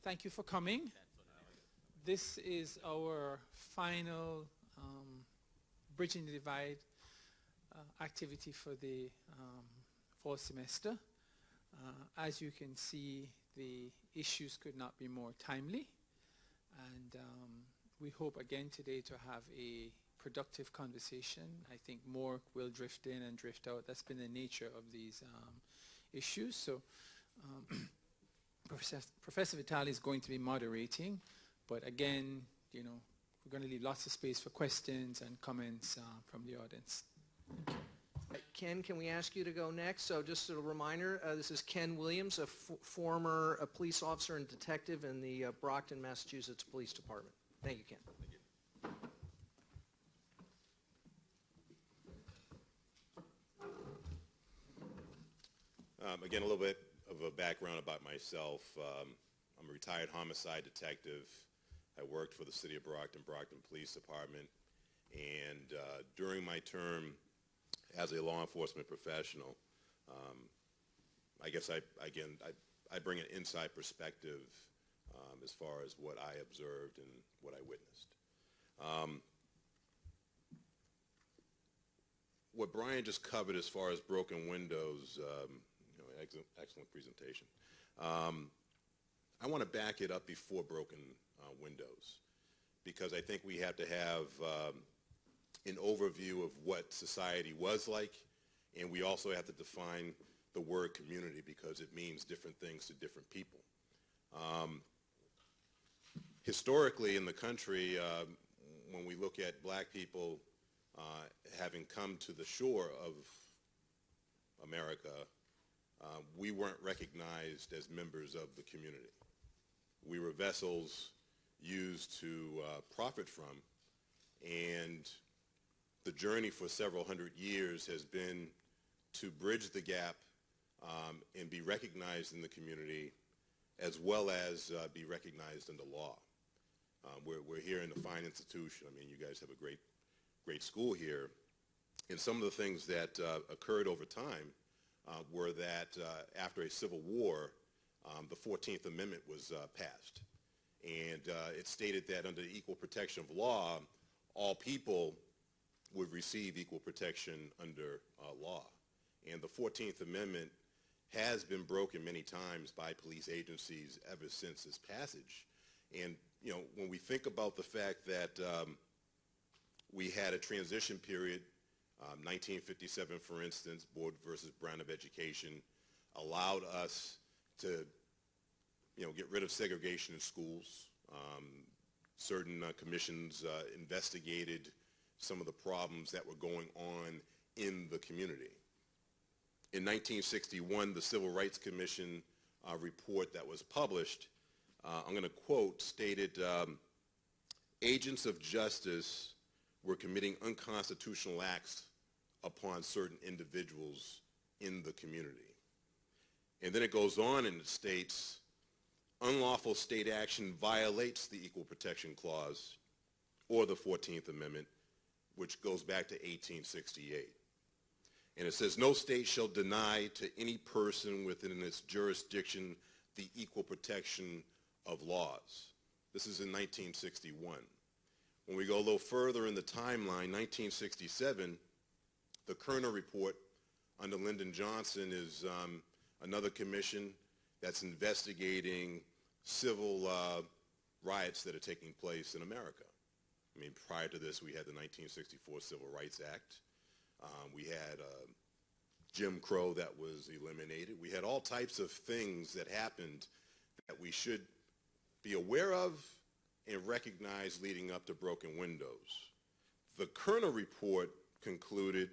Thank you for coming. This is our final Bridging the Divide activity for the fall semester. As you can see, the issues could not be more timely, and we hope again today to have a productive conversation. I think more will drift in and drift out. That's been the nature of these issues. So Professor Vitale is going to be moderating, but again, you know, we're going to leave lots of space for questions and comments from the audience. Ken, can we ask you to go next? So just a reminder, this is Ken Williams, a former police officer and detective in the Brockton, Massachusetts Police Department. Thank you, Ken. Thank you. Again, a little bit of a background about myself. I'm a retired homicide detective. I worked for the City of Brockton Police Department, and during my term as a law enforcement professional, I guess I bring an inside perspective as far as what I observed and what I witnessed. What Brian just covered as far as broken windows, excellent presentation. I want to back it up before broken windows, because I think we have to have an overview of what society was like, and we also have to define the word community because it means different things to different people. Historically in the country, when we look at black people having come to the shore of America, we weren't recognized as members of the community. We were vessels used to profit from, and the journey for several hundred years has been to bridge the gap and be recognized in the community, as well as be recognized in the law. We're here in a fine institution. I mean, you guys have a great school here, and some of the things that occurred over time were that after a civil war, the 14th Amendment was passed. And it stated that under the equal protection of law, all people would receive equal protection under law. And the 14th Amendment has been broken many times by police agencies ever since its passage. And, you know, when we think about the fact that we had a transition period, 1957, for instance, Board versus Brown of Education allowed us to, get rid of segregation in schools. Certain commissions investigated some of the problems that were going on in the community. In 1961, the Civil Rights Commission report that was published, I'm going to quote, stated, agents of justice were committing unconstitutional acts upon certain individuals in the community. And then it goes on and it states, unlawful state action violates the Equal Protection Clause or the 14th Amendment, which goes back to 1868. And it says, no state shall deny to any person within its jurisdiction the equal protection of laws. This is in 1961. When we go a little further in the timeline, 1967, the Kerner Report under Lyndon Johnson is another commission that's investigating civil riots that are taking place in America. I mean, prior to this, we had the 1964 Civil Rights Act. We had Jim Crow that was eliminated. We had all types of things that happened that we should be aware of and recognize leading up to broken windows. The Kerner Report concluded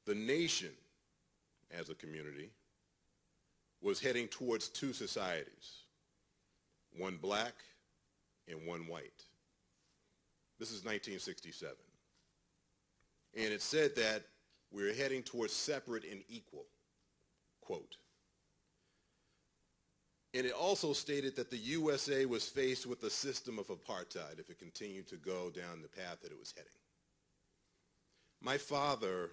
the nation as a community was heading towards two societies, one black and one white. This is 1967. And it said that we're heading towards separate and equal, quote. And it also stated that the USA was faced with a system of apartheid if it continued to go down the path that it was heading. My father,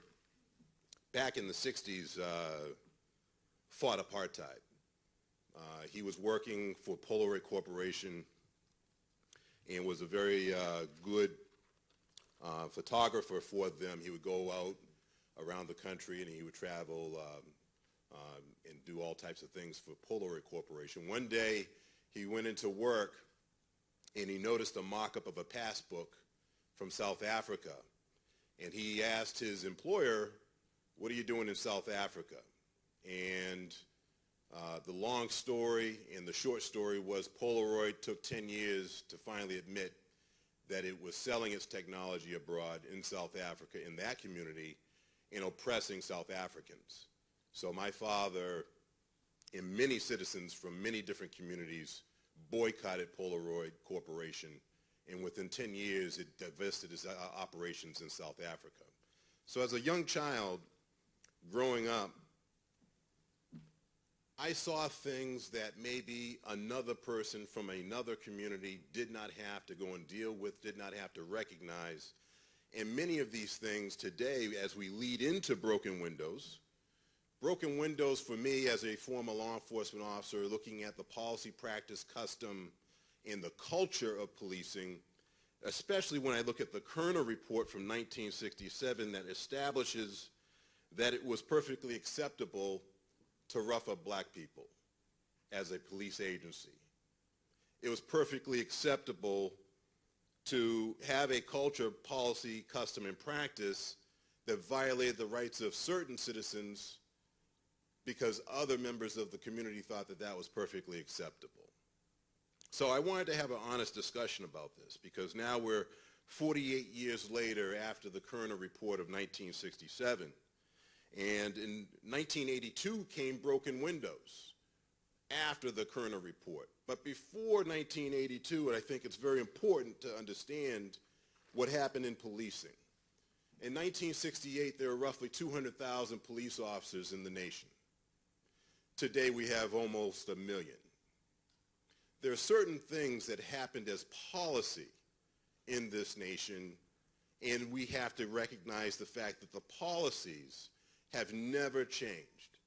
back in the 60s, fought apartheid. He was working for Polaroid Corporation and was a very good photographer for them. He would go out around the country and he would travel and do all types of things for Polaroid Corporation. One day he went into work and he noticed a mock-up of a passbook from South Africa. And he asked his employer, "What are you doing in South Africa?" And the long story and the short story was Polaroid took 10 years to finally admit that it was selling its technology abroad in South Africa, in that community, and oppressing South Africans. So my father and many citizens from many different communities boycotted Polaroid Corporation, and within 10 years it divested its operations in South Africa. So as a young child growing up, I saw things that maybe another person from another community did not have to go and deal with, did not have to recognize. And many of these things today, as we lead into broken windows for me as a former law enforcement officer looking at the policy, practice, custom, and the culture of policing, especially when I look at the Kerner Report from 1967 that establishes that it was perfectly acceptable to rough up black people as a police agency. It was perfectly acceptable to have a culture, policy, custom, and practice that violated the rights of certain citizens because other members of the community thought that that was perfectly acceptable. So I wanted to have an honest discussion about this because now we're 48 years later after the Kerner Report of 1967. And in 1982 came broken windows after the Kerner Report. But before 1982, and I think it's very important to understand what happened in policing. In 1968, there were roughly 200,000 police officers in the nation. Today, we have almost 1 million. There are certain things that happened as policy in this nation, and we have to recognize the fact that the policies have never changed.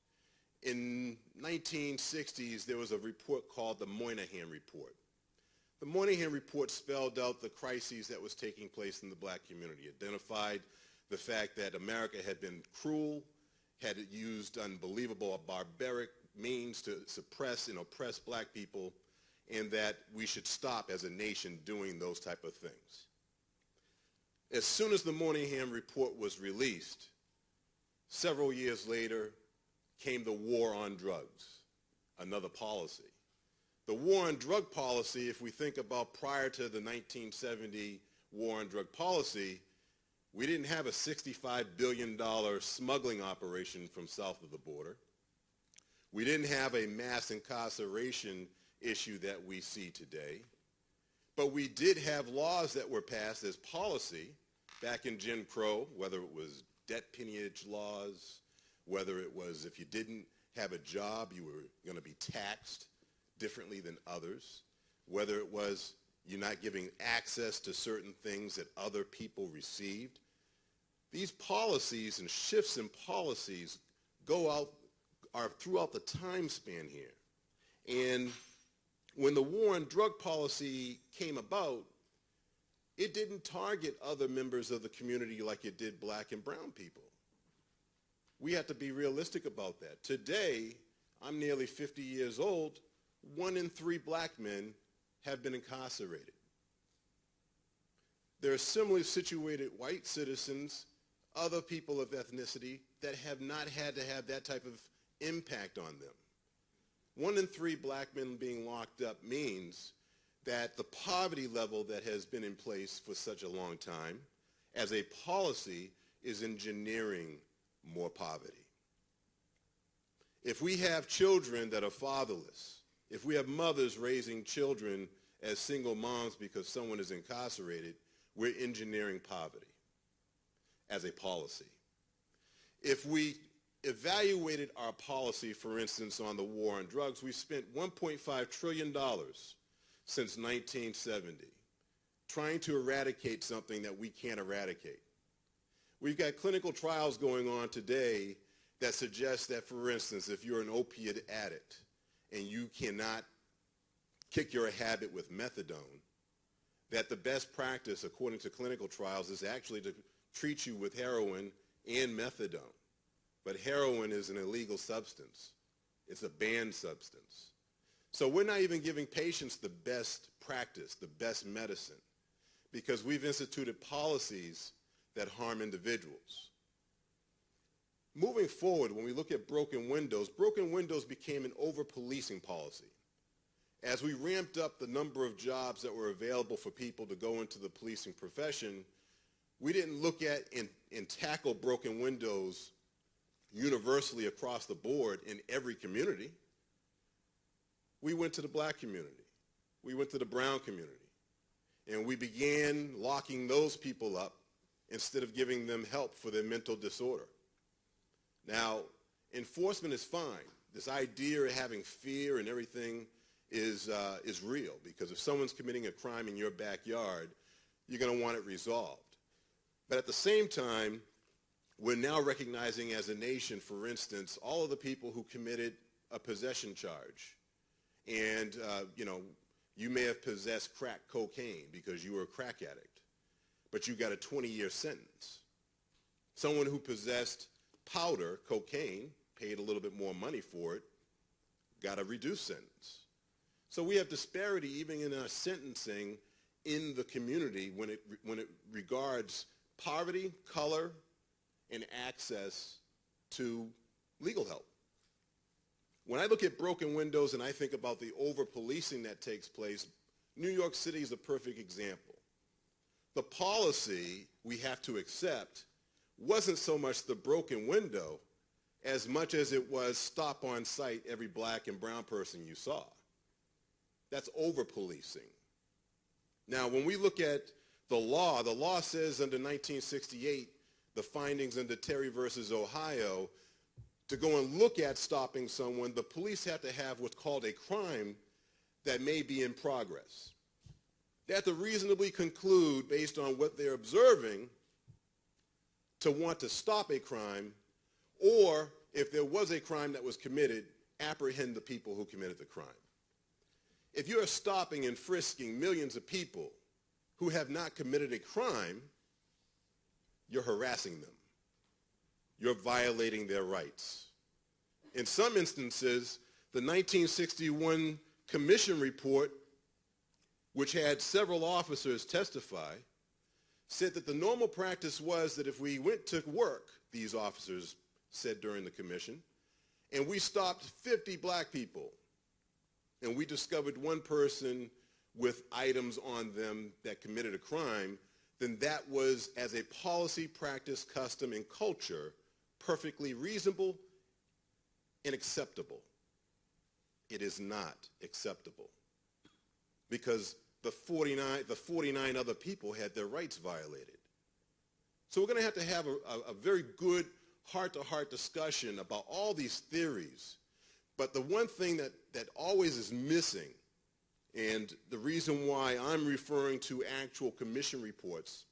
In 1960s, there was a report called the Moynihan Report. The Moynihan Report spelled out the crises that was taking place in the black community, identified the fact that America had been cruel, had used unbelievable, barbaric means to suppress and oppress black people, and that we should stop as a nation doing those type of things. As soon as the Moynihan Report was released, several years later came the war on drugs, another policy. The war on drug policy, if we think about prior to the 1970 war on drug policy, we didn't have a $65 billion smuggling operation from south of the border. We didn't have a mass incarceration issue that we see today. But we did have laws that were passed as policy back in Jim Crow, whether it was debt peonage laws, whether it was if you didn't have a job, you were going to be taxed differently than others, whether it was you're not giving access to certain things that other people received. These policies and shifts in policies are throughout the time span here. And when the war on drug policy came about, it didn't target other members of the community like it did black and brown people. We have to be realistic about that. Today, I'm nearly 50 years old. 1 in 3 black men have been incarcerated. There are similarly situated white citizens, other people of ethnicity, that have not had to have that type of impact on them. 1 in 3 black men being locked up means that the poverty level that has been in place for such a long time as a policy is engineering more poverty. If we have children that are fatherless, if we have mothers raising children as single moms because someone is incarcerated, we're engineering poverty as a policy. If we evaluated our policy, for instance, on the war on drugs, we spent $1.5 trillion since 1970 trying to eradicate something that we can't eradicate. We've got clinical trials going on today that suggest that, for instance, if you're an opiate addict and you cannot kick your habit with methadone, that the best practice, according to clinical trials, is actually to treat you with heroin and methadone. But heroin is an illegal substance. It's a banned substance. So we're not even giving patients the best practice, the best medicine, because we've instituted policies that harm individuals. Moving forward, when we look at broken windows became an over-policing policy. As we ramped up the number of jobs that were available for people to go into the policing profession, we didn't look at and tackle broken windows universally across the board in every community. We went to the black community. We went to the brown community. And we began locking those people up instead of giving them help for their mental disorder. Now, enforcement is fine. This idea of having fear and everything is real, because if someone's committing a crime in your backyard, you're going to want it resolved. But at the same time, we're now recognizing as a nation, for instance, all of the people who committed a possession charge. And, you may have possessed crack cocaine because you were a crack addict, but you got a 20-year sentence. Someone who possessed powder, cocaine, paid a little bit more money for it, got a reduced sentence. So we have disparity even in our sentencing in the community when it regards poverty, color, and access to legal help. When I look at broken windows and I think about the over-policing that takes place, New York City is a perfect example. The policy we have to accept wasn't so much the broken window as much as it was stop on sight every black and brown person you saw. That's over-policing. Now, when we look at the law says under 1968, the findings under Terry versus Ohio, to go and look at stopping someone, the police have to have what's called a crime that may be in progress. They have to reasonably conclude, based on what they're observing, to want to stop a crime, or if there was a crime that was committed, apprehend the people who committed the crime. If you're stopping and frisking millions of people who have not committed a crime, you're harassing them. You're violating their rights. In some instances, the 1961 Commission report, which had several officers testify, said that the normal practice was that if we went to work, these officers said during the commission, and we stopped 50 black people, and we discovered one person with items on them that committed a crime, then that was, as a policy, practice, custom, and culture, perfectly reasonable and acceptable. It is not acceptable, because the 49 other people had their rights violated. So we're going to have a very good heart-to-heart discussion about all these theories. But the one thing that always is missing, and the reason why I'm referring to actual commission reports,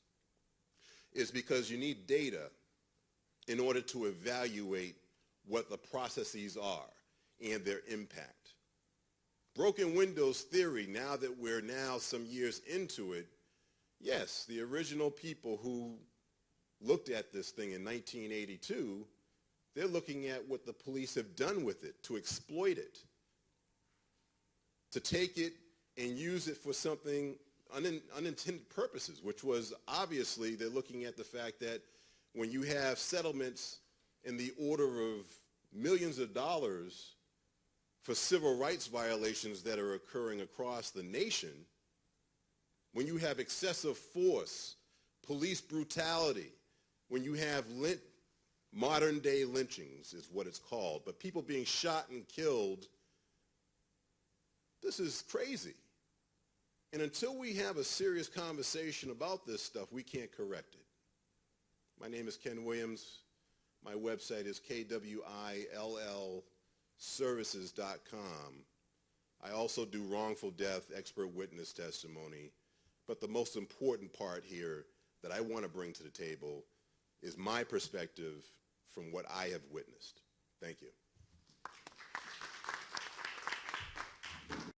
is because you need data in order to evaluate what the processes are and their impact. Broken windows theory, now that we're some years into it, yes, the original people who looked at this thing in 1982, they're looking at what the police have done with it, to exploit it, to take it and use it for something unintended purposes, which was obviously they're looking at the fact that when you have settlements in the order of millions of dollars for civil rights violations that are occurring across the nation, when you have excessive force, police brutality, when you have modern-day lynchings is what it's called, but people being shot and killed, this is crazy. And until we have a serious conversation about this stuff, we can't correct it. My name is Ken Williams. My website is kwillservices.com. I also do wrongful death, expert witness testimony. But the most important part here that I want to bring to the table is my perspective from what I have witnessed. Thank you.